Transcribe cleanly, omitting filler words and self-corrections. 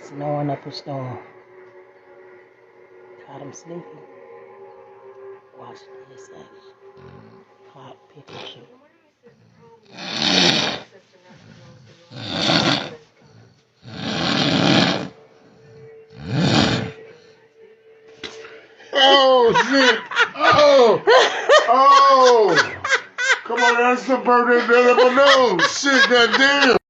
Snoring up a storm. Caught him sleeping. Watched this hot pickle show. Oh shit! Oh! Oh! Come on, that's the birthday that ever knows. Shit, goddamn!